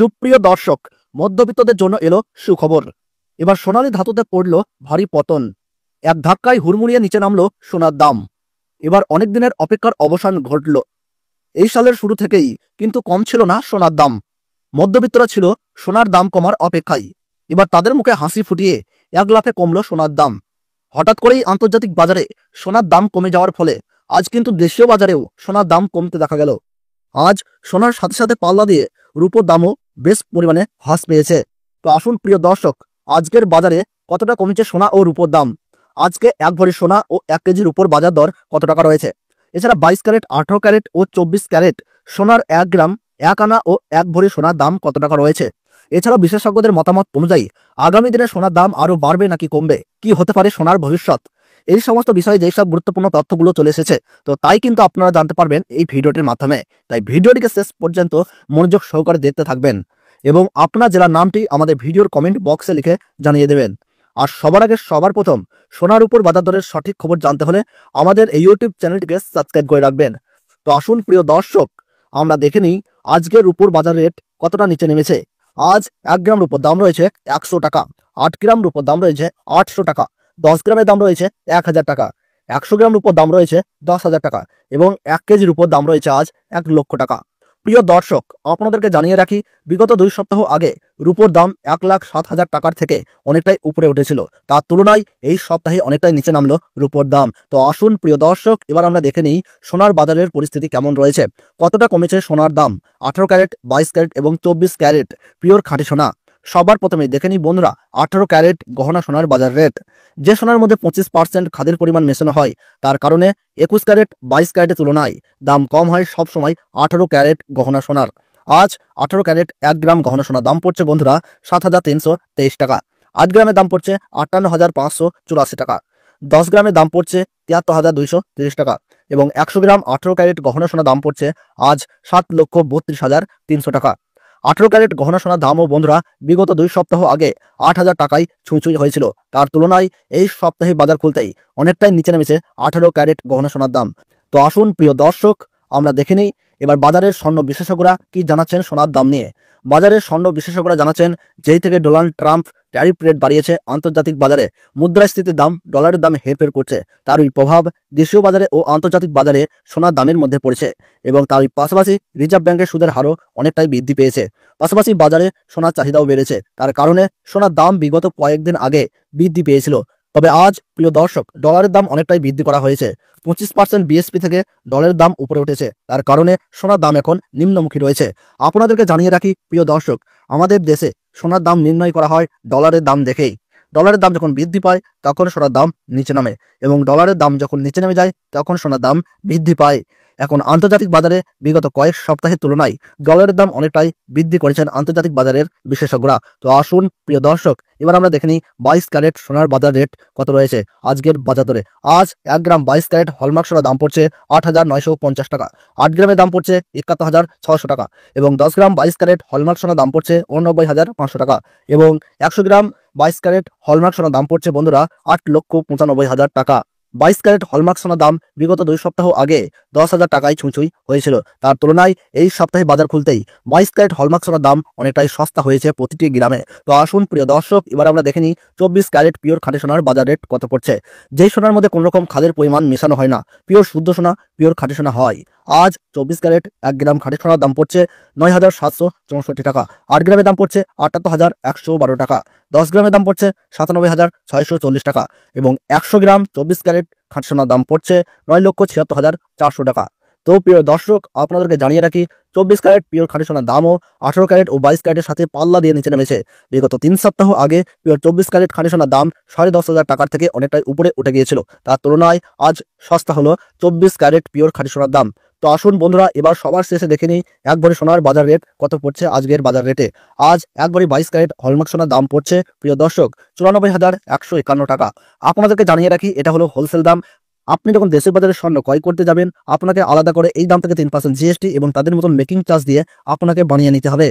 সুপ্রিয় দর্শক, মধ্যবিত্তদের জন্য এলো সুখবর। এবার সোনালী ধাতুতে পড়ল ভারী পতন। এক ধাক্কায় হুড়মুড়িয়ে নিচে নামলো সোনার দাম। এবার অনেক দিনের অপেক্ষার অবসান ঘটল। এই সালের শুরু থেকেই কিন্তু কম ছিল না সোনার দাম। মধ্যবিত্তরা ছিল সোনার দাম কমার অপেক্ষায়। এবার তাদের মুখে হাসি ফুটিয়ে এক লাফে কমলো সোনার দাম। হঠাৎ করেই আন্তর্জাতিক বাজারে সোনার দাম কমে যাওয়ার ফলে আজ কিন্তু দেশীয় বাজারেও সোনার দাম কমতে দেখা গেল। আজ সোনার সাথে সাথে পাল্লা দিয়ে রূপোর দামও বেশ পরিমাণে হ্রাস পেয়েছে। তো আসুন প্রিয় দর্শক, আজকের বাজারে কতটা কমেছে সোনা ও রূপোর দাম, আজকে এক ভরি সোনা ও 1 কেজি রূপোর বাজার দর কত টাকা রয়েছে, এছাড়া 22 ক্যারেট, 18 ক্যারেট ও 24 ক্যারেট সোনার 1 গ্রাম, 1 আনা ও 1 ভরি সোনার দাম কত টাকা রয়েছে। এছাড়া বিশেষজ্ঞদের মতামত অনুযায়ী আগামী দিনে সোনার দাম আরো বাড়বে নাকি কমবে, কি হতে পারে সোনার ভবিষ্যৎ, এই সমস্ত বিষয়ে যেসব গুরুত্বপূর্ণ তথ্যগুলো চলে এসেছে, তো তাই কিন্তু আপনারা জানতে পারবেন এই ভিডিওটির মাধ্যমে। তাই ভিডিওটিকে শেষ পর্যন্ত মনোযোগ সহকারে দেখতে থাকবেন এবং আপনার জেলার নামটি আমাদের ভিডিওর কমেন্ট বক্সে লিখে জানিয়ে দেবেন। আর সবার আগে সবার প্রথম সোনার উপর বাজার দরের সঠিক খবর জানতে হলে আমাদের এই ইউটিউব চ্যানেলটিকে সাবস্ক্রাইব করে রাখবেন। তো আসুন প্রিয় দর্শক, আমরা দেখে নিই আজকের রূপোর বাজার রেট কতটা নিচে নেমেছে। আজ 1 গ্রাম রূপোর দাম রয়েছে 100 টাকা, 8 গ্রাম রূপোর দাম রয়েছে 800 টাকা, 10 গ্রামের দাম রয়েছে 1000 টাকা, 100 গ্রাম রূপোর দাম রয়েছে 10,000 টাকা এবং 1 কেজি রূপোর দাম রয়েছে আজ 1 লক্ষ টাকা। প্রিয় দর্শক, আপনাদেরকে জানিয়ে রাখি, বিগত 2 সপ্তাহ আগে রূপোর দাম 1,07,000 টাকার থেকে অনেকটাই উপরে উঠেছিল। তার তুলনায় এই সপ্তাহে অনেকটাই নিচে নামলো রূপোর দাম। তো আসুন প্রিয় দর্শক, এবার আমরা দেখে নিই সোনার বাজারের পরিস্থিতি কেমন রয়েছে, কতটা কমেছে সোনার দাম। 18 ক্যারেট, 22 ক্যারেট এবং 24 ক্যারেট পিওর খাঁটি সোনা। সবার প্রথমে দেখে নিই বন্ধুরা 18 ক্যারেট গহনা সোনার বাজার রেট। যে সোনার মধ্যে 25% খাদের পরিমাণ মেশানো হয়, তার কারণে 21 ক্যারেট 22 ক্যারেটের তুলনায় দাম কম হয় সবসময় 18 ক্যারেট গহনা সোনার। আজ 18 ক্যারেট 1 গ্রাম গহনা সোনার দাম পড়ছে বন্ধুরা 7,323 টাকা। 8 গ্রামের দাম পড়ছে 58,584 টাকা। 10 গ্রামের দাম পড়ছে 73,230 টাকা এবং 100 গ্রাম 18 ক্যারেট গহনা সোনার দাম পড়ছে আজ 7,32,300 টাকা। 18 ক্যারেট গহনা সোনার দামও বন্ধুরা বিগত 2 সপ্তাহ আগে 8,000 টাকায় ছুঁই হয়েছিল। তার তুলনায় এই সপ্তাহে বাজার খুলতেই অনেকটাই নিচে নেমেছে 18 ক্যারেট গহনা সোনার দাম। তো আসুন প্রিয় দর্শক, আমরা দেখে নিই এবার বাজারের স্বর্ণ বিশেষজ্ঞরা কি জানাচ্ছেন সোনার দাম নিয়ে। বাজারের স্বর্ণ বিশেষজ্ঞরা জানাচ্ছেন, যেই থেকে ডোনাল্ড ট্রাম্প ট্যারিফ রেট বাড়িয়েছে, আন্তর্জাতিক বাজারে মুদ্রাস্ফীতির দাম ডলারের দামে হেরফের করছে। তারই প্রভাব দেশীয় বাজারে ও আন্তর্জাতিক বাজারে সোনার দামের মধ্যে পড়েছে এবং তারই পাশাপাশি রিজার্ভ ব্যাংকের সুদের হারও অনেকটাই বৃদ্ধি পেয়েছে। পাশাপাশি বাজারে সোনার চাহিদাও বেড়েছে। তার কারণে সোনার দাম বিগত কয়েকদিন আগে বৃদ্ধি পেয়েছিল। তবে আজ প্রিয় দর্শক, ডলারের দাম অনেকটাই বৃদ্ধি করা হয়েছে। 25% বিএসপি থেকে ডলারের দাম উপরে উঠেছে। তার কারণে সোনার দাম এখন নিম্নমুখী রয়েছে। আপনাদেরকে জানিয়ে রাখি প্রিয় দর্শক, আমাদের দেশে সোনার দাম নির্ণয় করা হয় ডলারের দাম দেখেই। ডলারের দাম যখন বৃদ্ধি পায় তখন সোনার দাম নিচে নামে এবং ডলারের দাম যখন নিচে নেমে যায় তখন সোনার দাম বৃদ্ধি পায়। এখন আন্তর্জাতিক বাজারে বিগত কয়েক সপ্তাহের তুলনায় ডলারের দাম অনেকটাই বৃদ্ধি করেছেন আন্তর্জাতিক বাজারের বিশেষজ্ঞরা। তো আসুন প্রিয় দর্শক, এবার আমরা দেখে নিই 22 ক্যারেট সোনার বাজার রেট কত রয়েছে আজকের বাজার দরে। আজ 1 গ্রাম 22 ক্যারেট হলমার্ক সোনার দাম পড়ছে 8,950 টাকা, 8 গ্রামের দাম পড়ছে 71,600 টাকা এবং 10 গ্রাম 22 ক্যারেট হলমার্ক সোনার দাম পড়ছে 89,500 টাকা এবং 100 গ্রাম 22 ক্যারেট হলমার্ক সোনার দাম পড়ছে বন্ধুরা 8,95,000 টাকা। 22 ক্যারেট হলমার্ক সোনার দাম বিগত 2 সপ্তাহ আগে 10,000 টাকায় ছুঁই হয়েছিল। তার তুলনায় এই সপ্তাহে বাজার খুলতেই 22 ক্যারেট হলমার্ক সোনার দাম অনেকটাই সস্তা হয়েছে প্রতিটি গ্রামে। তো আসুন প্রিয় দর্শক, এবার আমরা দেখে নিই 24 ক্যারেট পিওর খাঁটি সোনার বাজার রেট কত পড়ছে। যেই সোনার মধ্যে কোনো রকম খাদের পরিমাণ মেশানো হয় না, পিওর শুদ্ধ সোনা, পিওর খাঁটি সোনা হয়। আজ 24 ক্যারেট 1 গ্রাম খাঁটি সোনার দাম পড়ছে 9,764 টাকা, 8 গ্রামের দাম পড়ছে 78,112 টাকা, 10 গ্রামের দাম পড়ছে 97,640 টাকা এবং 100 গ্রাম 24 ক্যারেট খাঁটি সোনার দাম পড়ছে 9,76,400 টাকা। তো প্রিয় দর্শক, আপনাদেরকে জানিয়ে রাখি 24 ক্যারেট পিওর খাঁটি সোনার দামও 18 ক্যারেট ও 22 ক্যারেটের সাথে পাল্লা দিয়ে নিচে নেমেছে। বিগত 3 সপ্তাহ আগে পিওর 24 ক্যারেট খাঁটি সোনার দাম 10,500 টাকার থেকে অনেকটাই উপরে উঠে গিয়েছিল। তার তুলনায় আজ সস্তা হলো 24 ক্যারেট পিওর খাঁটি সোনার দাম। তো আসুন বন্ধুরা, এবার সবার শেষে দেখে নিই 1 ভরি সোনার বাজার রেট কত পড়ছে আজকের বাজার রেটে। আজ 1 ভরি 22 ক্যারেট হলমার্ক সোনার দাম পড়ছে প্রিয় দর্শক 94,151 টাকা। আপনাদেরকে জানিয়ে রাখি এটা হলো হোলসেল দাম। আপনি যখন দেশের বাজারে স্বর্ণ ক্রয় করতে যাবেন, আপনাকে আলাদা করে এই দাম থেকে 3% জিএসটি এবং তাদের মতন মেকিং চার্জ দিয়ে আপনাকে বানিয়ে নিতে হবে।